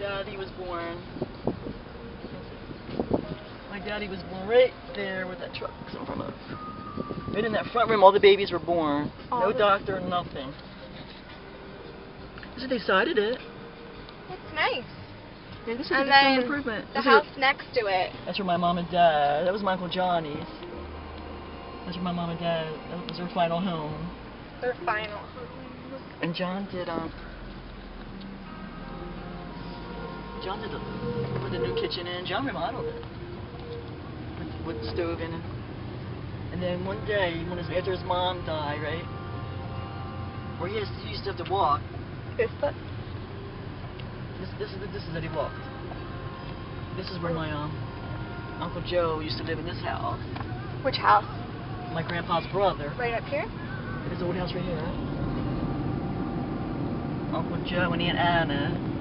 daddy was born. My daddy was born right there where that truck's in front of. Right in that front room, all the babies were born. No doctor, nothing. This is they sided it. It's nice. Yeah, this is and a then improvement. The house next to it. That's where my mom and dad. That was my Uncle Johnny's. That's where my mom and dad. That was their final home. Their final home. And John did put the new kitchen in. John remodeled it. Put the wood stove in it. And then one day, after his mom died, right? Where he used to have to walk. This is that he walked. This is where my Uncle Joe used to live in this house. Which house? My grandpa's brother. Right up here? His old house right here. Uncle Joe and Aunt Anna.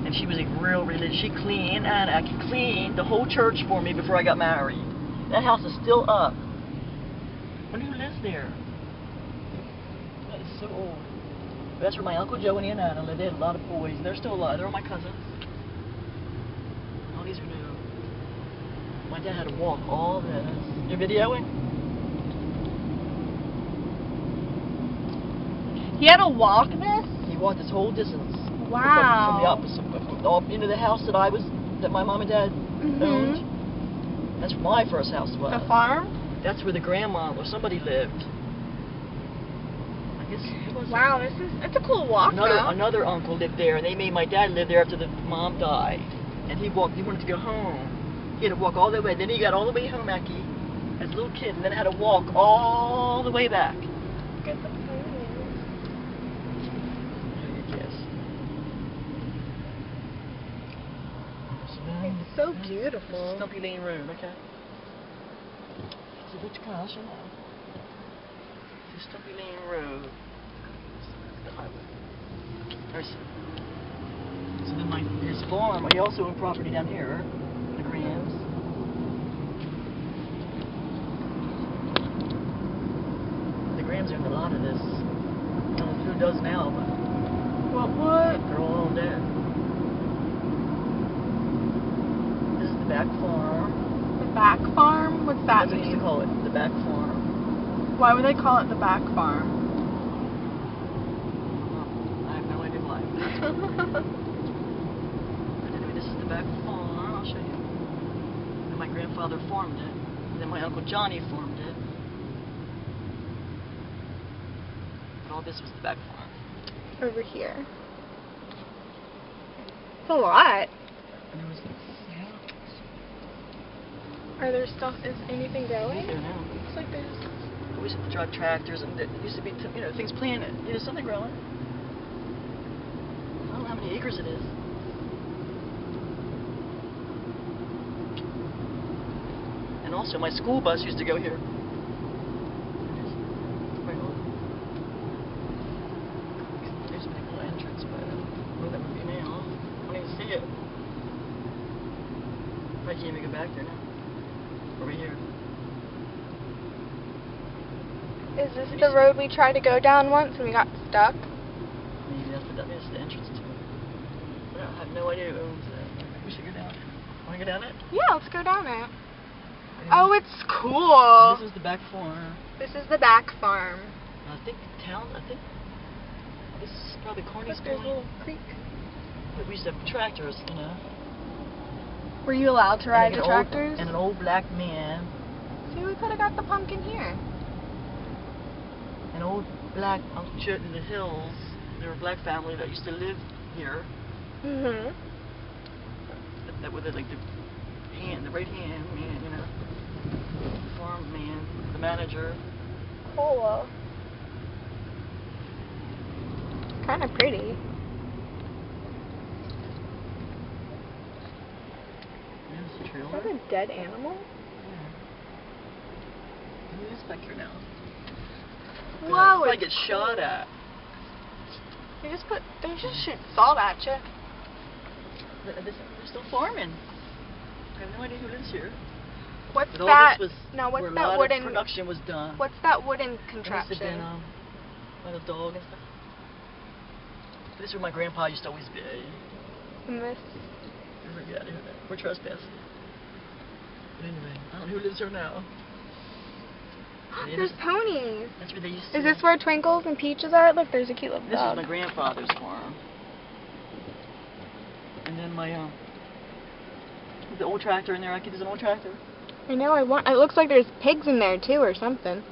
And she was a real religious. She cleaned, Aunt Anna cleaned the whole church for me before I got married. That house is still up. I wonder who lives there. That is so old. That's where my Uncle Joe and Aunt Anna lived. They had a lot of boys. They're still alive. They're all my cousins. All these are new. My dad had to walk all this. You're videoing? He had to walk this? He walked this whole distance. Wow. From the opposite, into the house that my mom and dad owned. That's where my first house was. The farm? That's where the grandma or somebody lived. I guess it was. Wow, it's a cool walk. Another uncle lived there, and they made my dad live there after the mom died. And he wanted to go home. He had to walk all the way. Then he got all the way home, Aki, as a little kid, and then had to walk all the way back. Get the It's so beautiful. Stumpy Lane Road, okay? C'est which car, you know? It's Stumpy Lane Road. The highway. So then his farm, he also owned property down here, the Grahams. The Grahams owned a lot of this. I don't know who does now, but what? They're all dead. The back farm. The back farm? What's that mean? That's what they used to call it, the back farm. Why would they call it the back farm? I have no idea why. But anyway, this is the back farm. I'll show you. And my grandfather farmed it. And then my Uncle Johnny farmed it. But all this was the back farm. Over here. It's a lot. And there was Is anything growing? There now. Looks like there's. We used to drive tractors, and there used to be, things planted. Something growing. I don't know how many acres it is. And also, my school bus used to go here. There's a big little entrance, but I don't know where that would be now. I don't even see it. I can't even go back there now. Over here. Is this the road we tried to go down once and we got stuck? Maybe that's the entrance to it. I have no idea who owns that. We should go down it. Want to go down it? Yeah, let's go down it. Oh, it's cool. This is the back farm. This is the back farm. I think this is probably Corny's There's a little creek. But we used to have tractors, Were you allowed to ride the tractors? And an old black man. See, we could have got the pumpkin here. An old black church in the hills. There were a black family that used to live here. That were like the right hand man, the farm man, the manager. Cool. Kind of pretty. Is that a dead animal? Yeah. Who is back here now? Whoa! I get shot at. They just shoot salt at you. They're still farming. I have no idea who lives here. What's but that? What's that wooden production was done? What's that wooden contraption? It must have been by the dog and stuff. This is where my grandpa used to always be. And this. We're trespassing. But anyway, I don't know who lives here now. There's ponies. That's where they used to. Is this where Twinkles and Peaches are? Look, there's a cute little This dog. is my grandfather's farm. And then my the old tractor in there. I think there's an old tractor. I know. It looks like there's pigs in there too, or something.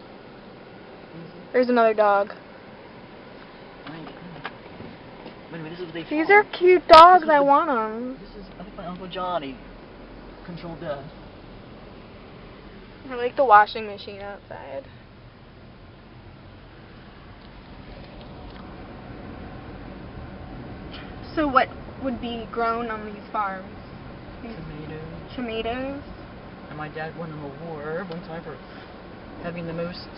There's another dog. Wait a minute, this is what they These farm. are cute dogs. I want them. This is, I think my Uncle Johnny controlled death. I like the washing machine outside. So what would be grown on these farms? Tomatoes. Tomatoes? And my dad won an award one time for having the most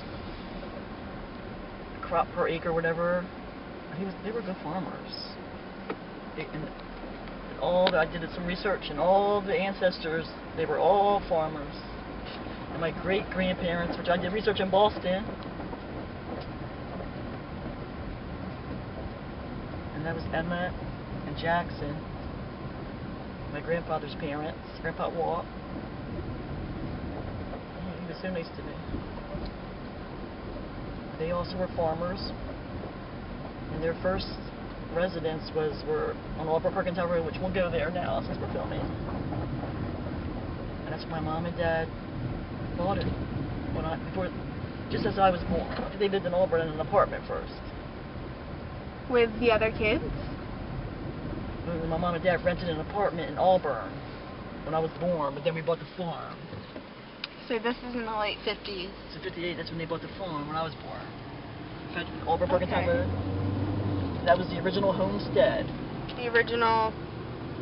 crop per acre, whatever. They were good farmers. I did some research, and all the ancestors, they were all farmers. And my great-grandparents, which I did research in Boston, and that was Emma and Jackson, my grandfather's parents, Grandpa Walt. He was so nice to me. They also were farmers, and their first residence were on Auburn Perkins Road, which we'll go there now since we're filming. And that's where my mom and dad bought it just as I was born. They lived in Auburn in an apartment first. With the other kids? My mom and dad rented an apartment in Auburn when I was born, but then we bought the farm. So this is in the late 50s. So 58, that's when they bought the farm when I was born. Auburn Perkins Road. That was the original homestead. The original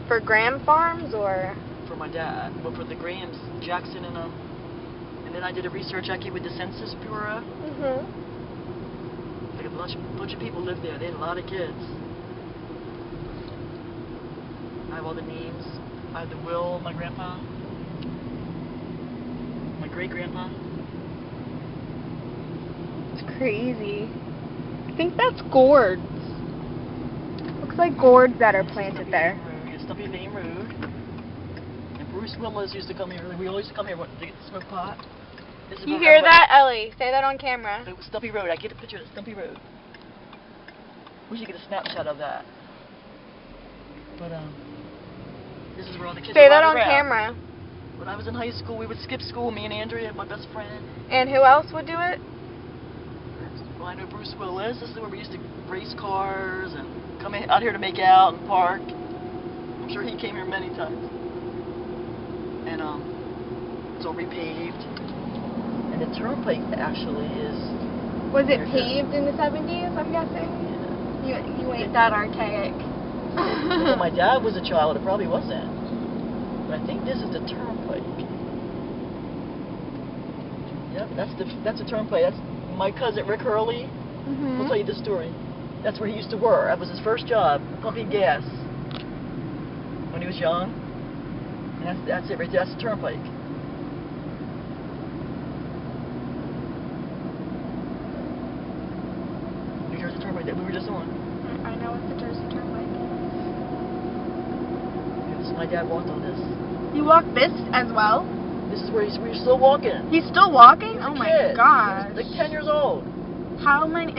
for Graham Farms, or? For my dad, but for the Grahams, Jackson and then I did a research actually with the Census Bureau. Like a bunch of people lived there. They had a lot of kids. I have all the names. I have the will of my grandpa, my great-grandpa. It's crazy. I think that's gourds. Looks like gourds that are planted there. Stumpy Lane Road. And Bruce Willis used to come here. We always used to come here to get the smoke pot. You hear that, Ellie? Say that on camera. Stumpy Road. I get a picture of Stumpy Road. We should get a snapshot of that. But this is where all the kids. Say that on around. camera. When I was in high school, we would skip school. Me and Andrea, my best friend. And who else would do it? Well, I know Bruce Willis. This is where we used to race cars and come out here to make out and park. I'm sure he came here many times. And it's all repaved. And the turnpike actually is. Was it paved in the 70s? I'm guessing. Yeah. You ain't that archaic. When my dad was a child, it probably wasn't. But I think this is the turnpike. Yep, that's the turnpike. That's my cousin Rick Hurley. We'll tell you the story. That's where he used to work. That was his first job, pumping gas when he was young. And that's it right there. That's the turnpike. New Jersey Turnpike that we were just on. I know it's the Jersey Turnpike. My dad walked on this. You walked this as well? This is where we're still walking. He's still walking? He's oh a my kid. gosh. He was like 10 years old. How many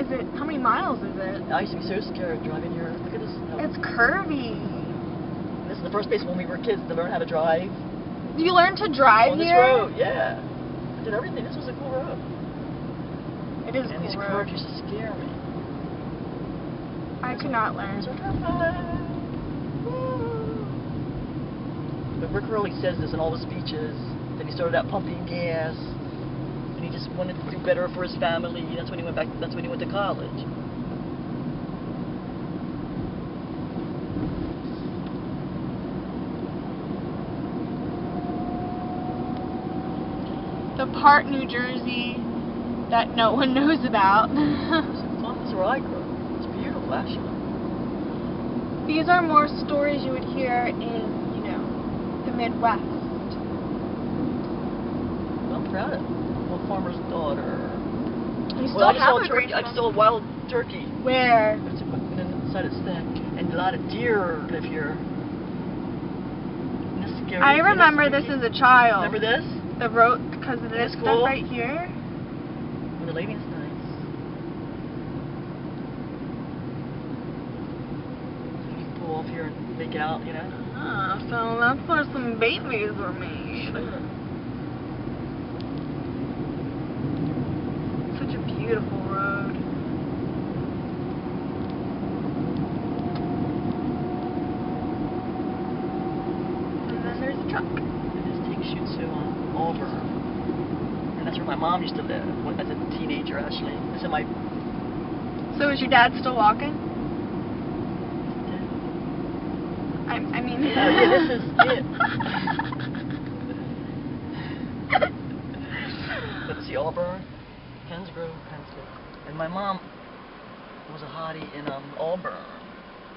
miles is it? I used to be so scared driving here. Look at this. It's curvy. This is the first place when we were kids to learn how to drive. You learned to drive on this here? road, yeah. I did everything. This was a cool road. It is a and cool these road. curves used to scare me. I could not learn. But Rick Hurley says this in all his speeches, that he started out pumping gas, and he just wanted to do better for his family. That's when he went back. That's when he went to college. The part New Jersey that no one knows about. This is where I grew up. It's beautiful, actually. These are more stories you would hear in, the Midwest. I'm proud of it. I'm a farmer's daughter. You still have a turkey. I just saw a wild turkey. Where? It's in outside it's thick. And a lot of deer live here. Isn't this scary? I remember this as a child. Remember this? The road, because of this Isn't this stuff cool? right here. Well, the lighting's nice. So you can pull off here and make out, you know? So that's where some babies were made. Sure. Such a beautiful road. And then there's a truck. And this takes you to Auburn. And that's where my mom used to live as a teenager, actually. This is my... So is your dad still walking? I mean... Oh, yeah, this is it. Let's see, Auburn, Kensgrove. And my mom was a hottie in Auburn.